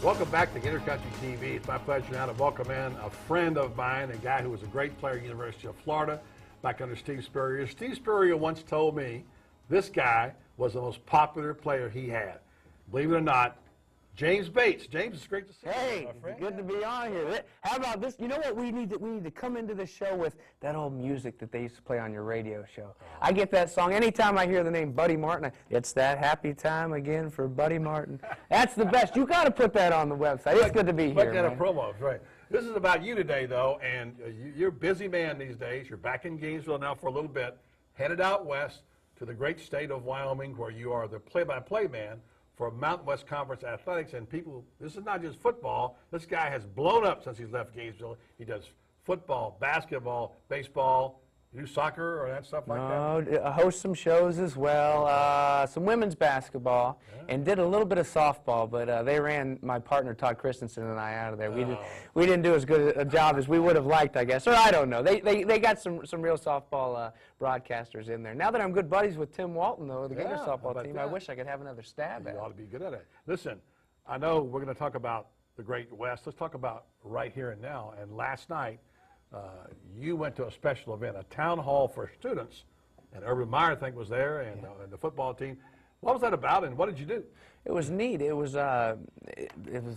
Welcome back to Gator Country TV. It's my pleasure now to welcome in a friend of mine, a guy who was a great player at the University of Florida back under Steve Spurrier. Steve Spurrier once told me this guy was the most popular player he had. Believe it or not, James Bates. James, it's great to see you. Hey, good to be on here. How about this? You know what we need to come into the show with that old music that they used to play on your radio show. I get that song anytime I hear the name Buddy Martin. It's that happy time again for Buddy Martin. That's the best. You got to put that on the website. It's good to be here. That a promo, right? This is about you today, though, and you're a busy man these days. You're back in Gainesville now for a little bit, headed out west to the great state of Wyoming, where you are the play-by-play man for Mountain West Conference Athletics. And people, this is not just football. This guy has blown up since he's left Gainesville. He does football, basketball, baseball. You do soccer or that stuff like that? No, I host some shows as well, some women's basketball, and did a little bit of softball, but they ran my partner Todd Christensen and I out of there. We didn't do as good a job as we would have liked, I guess, or I don't know. They got some real softball broadcasters in there. Now that I'm good buddies with Tim Walton, though, the Gator softball team, I wish I could have another stab at it. You ought to be good at it. Listen, I know we're going to talk about the Great West. Let's talk about right here and now. And last night, you went to a special event, a town hall for students, and Urban Meyer, I think, was there, and the football team. What was that about, and what did you do? It was neat. It was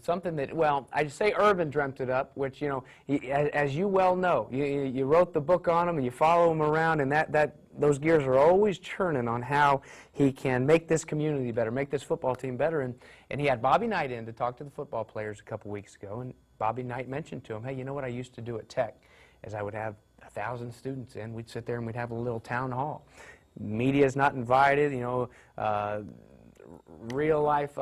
something that, well, I'd say Urban dreamt it up, which, you know, as you well know, you wrote the book on him, and you follow him around, and those gears are always churning on how he can make this community better, make this football team better. And he had Bobby Knight in to talk to the football players a couple weeks ago, and Bobby Knight mentioned to him, hey, you know what I used to do at Tech? Is I would have 1,000 students in, we'd sit there and we'd have a little town hall. Media's not invited, you know, real life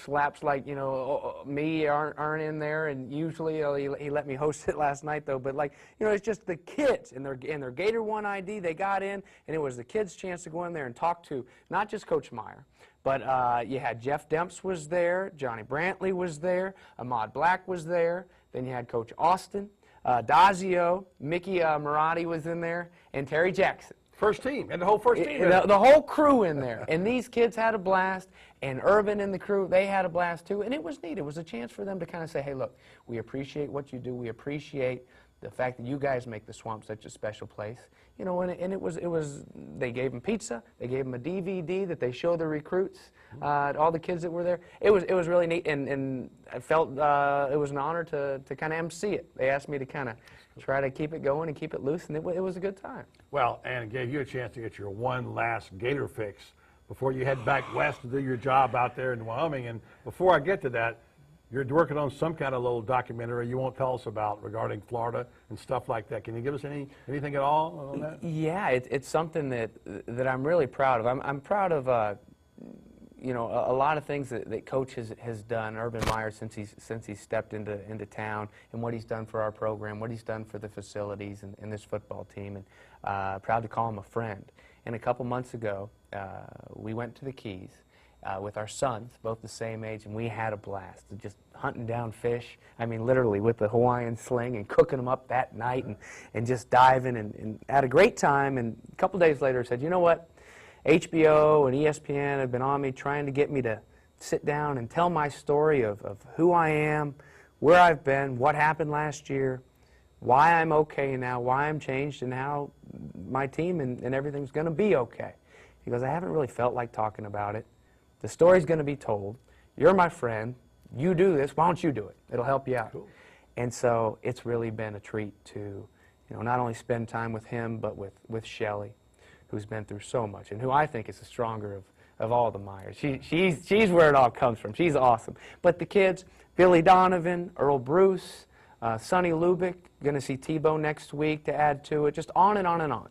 slaps like, you know, me aren't in there, and usually he let me host it last night though, but like, you know, it's just the kids and their Gator One ID, they got in, and it was the kids' chance to go in there and talk to not just Coach Meyer, but you had Jeff Demps was there, Johnny Brantley was there, Ahmad Black was there, then you had Coach Austin, Dazio, Mickey Marotti was in there, and Terry Jackson. First team, and the whole first team. The whole crew in there. And these kids had a blast, and Urban and the crew, they had a blast too. And it was neat. It was a chance for them to kind of say, hey, look, we appreciate what you do. We appreciate the fact that you guys make the Swamp such a special place. You know, and it was, they gave them pizza. They gave them a DVD that they showed the recruits, all the kids that were there. It was really neat, and I felt it was an honor to kind of MC it. They asked me to kind of try to keep it going and keep it loose, and it was a good time. Well, and it gave you a chance to get your one last Gator fix before you head back west to do your job out there in Wyoming. And before I get to that, you're working on some kind of little documentary you won't tell us about regarding Florida and stuff like that. Can you give us anything at all on that? Yeah, it's something that I'm really proud of. I'm proud of you know, a lot of things that Coach has done, Urban Meyer, since he's stepped into town, and what he's done for our program, what he's done for the facilities and this football team, and proud to call him a friend. And a couple months ago, we went to the Keys with our sons, both the same age, and we had a blast, just hunting down fish. I mean, literally with the Hawaiian sling and cooking them up that night, and just diving and had a great time. And a couple days later, said, you know what? HBO and ESPN have been on me trying to get me to sit down and tell my story of who I am, where I've been, what happened last year, why I'm okay now, why I'm changed, and how my team and everything's going to be okay. He goes, I haven't really felt like talking about it. The story's going to be told. You're my friend. You do this. Why don't you do it? It'll help you out. Cool. And so it's really been a treat to, you know, not only spend time with him, but with Shelly, who's been through so much, and who I think is the stronger of all the Myers. She's where it all comes from. She's awesome. But the kids, Billy Donovan, Earl Bruce, Sonny Lubick, going to see Tebow next week to add to it, just on and on and on.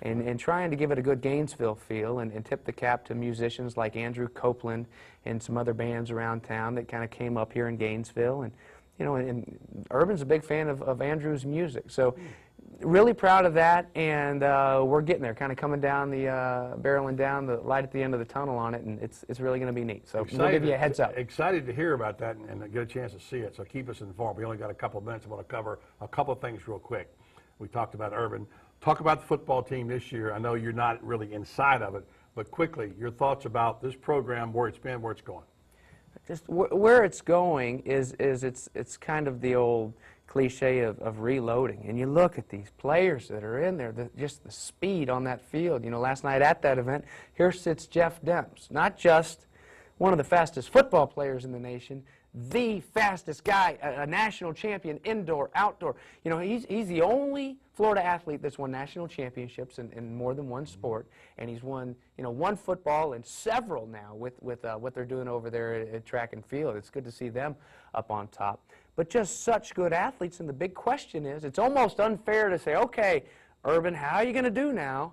And trying to give it a good Gainesville feel, and tip the cap to musicians like Andrew Copeland and some other bands around town that kind of came up here in Gainesville. And, you know, and Urban's a big fan of Andrew's music. So really proud of that, and we're getting there, kind of coming down barreling down the light at the end of the tunnel on it, and it's really going to be neat. So we'll give you a heads up. Excited to hear about that and get a chance to see it, so keep us informed. We only got a couple of minutes. I want to cover a couple of things real quick. We talked about Urban. Talk about the football team this year. I know you're not really inside of it, but quickly, your thoughts about this program, where it's been, where it's going. Just where it's going is it's kind of the old cliche of reloading. And you look at these players that are in there, just the speed on that field. You know, last night at that event, here sits Jeff Demps, not just one of the fastest football players in the nation, the fastest guy, a national champion, indoor, outdoor. You know, he's the only Florida athlete that's won national championships in more than one sport, and he's won, you know, one football and several now with what they're doing over there at track and field. It's good to see them up on top. But just such good athletes, and the big question is, it's almost unfair to say, okay, Urban, how are you going to do now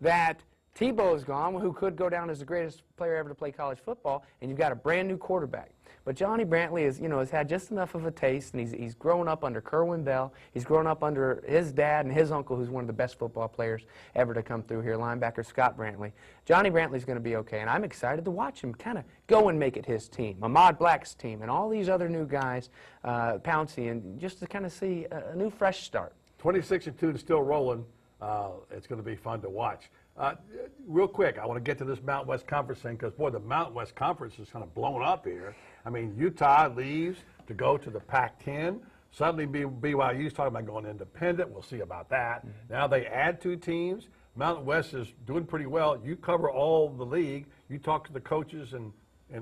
that Tebow is gone, who could go down as the greatest player ever to play college football, and you've got a brand new quarterback. But Johnny Brantley is, you know, has had just enough of a taste, and he's grown up under Kerwin Bell. He's grown up under his dad and his uncle, who's one of the best football players ever to come through here, linebacker Scott Brantley. Johnny Brantley's going to be okay, and I'm excited to watch him kind of go and make it his team, Ahmad Black's team, and all these other new guys, Pouncey, and just to kind of see a new fresh start. 26-2 and still rolling. It's going to be fun to watch. Real quick, I want to get to this Mountain West Conference thing because, boy, the Mountain West Conference is kind of blown up here. I mean, Utah leaves to go to the Pac-10. Suddenly BYU's talking about going independent. We'll see about that. Now they add 2 teams. Mountain West is doing pretty well. You cover all the league. You talk to the coaches and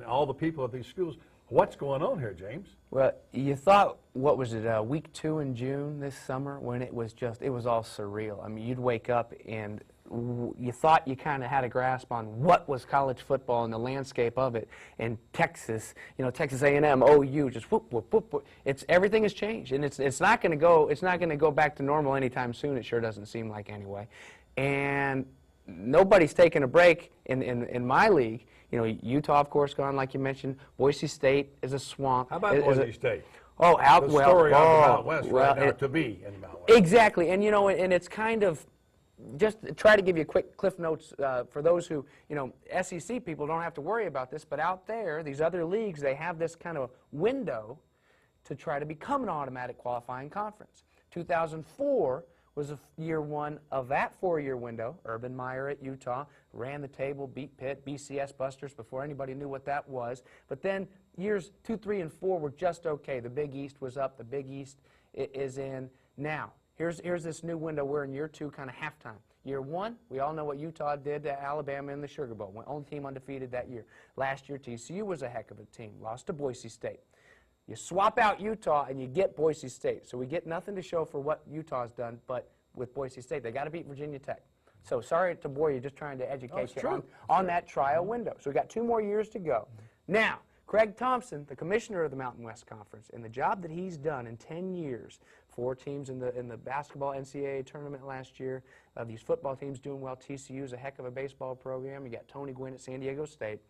all the people at these schools. What's going on here, James? Well, you thought, what was it, week 2 in June this summer, when it was all surreal. I mean, you'd wake up and you thought you kind of had a grasp on what was college football and the landscape of it. And Texas, you know, Texas A&M, OU, just whoop, whoop, whoop, whoop. Everything has changed, and it's not going to go back to normal anytime soon. It sure doesn't seem like anyway. And nobody's taking a break in my league. You know, Utah, of course, gone, like you mentioned. Boise State is a swamp. How about Boise State? Oh, the story of the Mountain West right now to be in the Mountain West. Exactly, and you know, and it's kind of, just try to give you a quick cliff notes for those who, you know, SEC people don't have to worry about this, but out there, these other leagues, they have this kind of window to try to become an automatic qualifying conference. 2004 was year 1 of that 4-year window. Urban Meyer at Utah ran the table, beat Pitt, BCS Busters before anybody knew what that was. But then years 2, 3, and 4 were just okay. The Big East was up. The Big East is in now. Here's this new window. We're in year 2, kind of halftime. Year 1, we all know what Utah did to Alabama in the Sugar Bowl. Only team undefeated that year. Last year, TCU was a heck of a team. Lost to Boise State. You swap out Utah and you get Boise State. So we get nothing to show for what Utah's done, but with Boise State, they got to beat Virginia Tech. So sorry to bore you, just trying to educate you on that trial window. So we got 2 more years to go. Now, Craig Thompson, the commissioner of the Mountain West Conference, and the job that he's done in 10 years, 4 teams in the basketball NCAA tournament last year, these football teams doing well. TCU's a heck of a baseball program. You got Tony Gwynn at San Diego State.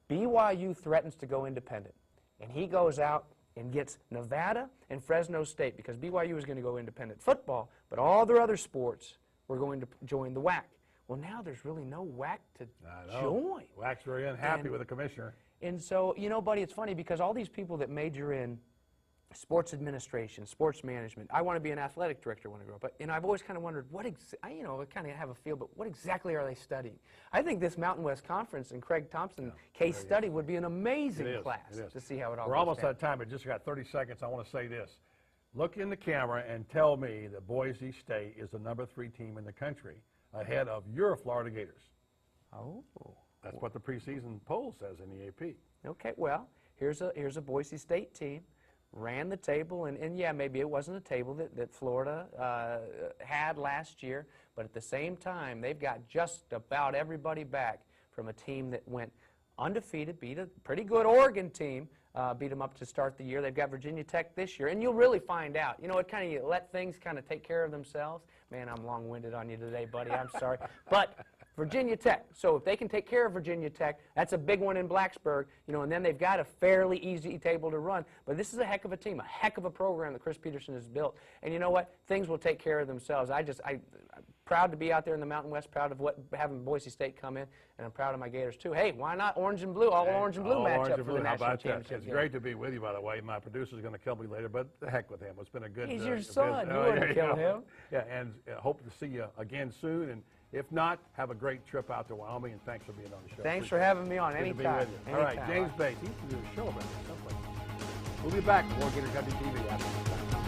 BYU threatens to go independent, and he goes out and gets Nevada and Fresno State, because BYU is going to go independent football, but all their other sports were going to join the WAC. Well, now there's really no WAC to join. WAC's very unhappy with the commissioner. And so, you know, buddy, it's funny because all these people that major in sports administration, sports management, I want to be an athletic director when I grow up. But, you know, I've always kind of wondered, I kind of have a feel, but what exactly are they studying? I think this Mountain West Conference and Craig Thompson case study would be an amazing class to see how it all goes. We're almost out of time. I just got 30 seconds. I want to say this. Look in the camera and tell me that Boise State is the number 3 team in the country, ahead of your Florida Gators. Oh. That's what the preseason poll says in the AP. Okay, well, here's a Boise State team, ran the table, and yeah, maybe it wasn't a table that Florida had last year, but at the same time, they've got just about everybody back from a team that went undefeated, beat a pretty good Oregon team, beat them up to start the year. They've got Virginia Tech this year, and you'll really find out. You know, it kind of, you let things kind of take care of themselves. Man, I'm long-winded on you today, buddy. I'm sorry. But Virginia Tech. So if they can take care of Virginia Tech, that's a big one in Blacksburg, you know, and then they've got a fairly easy table to run. But this is a heck of a team, a heck of a program that Chris Peterson has built. And you know what? Things will take care of themselves. I'm proud to be out there in the Mountain West, proud of having Boise State come in, and I'm proud of my Gators too. Hey, why not orange and blue? All orange and blue match up for the national championship. It's great to be with you, by the way. My producer's going to kill me later, but the heck with him. It's been a good He's your son. You wouldn't kill him. Yeah, and hope to see you again soon. And If not, have a great trip out to Wyoming, and thanks for being on the show. Thanks for Appreciate it. having me on. Good to be Anytime. with you. All right, Anytime. James Bates. He used to do a show about this someplace. We'll be back with more Gator Country TV after this time.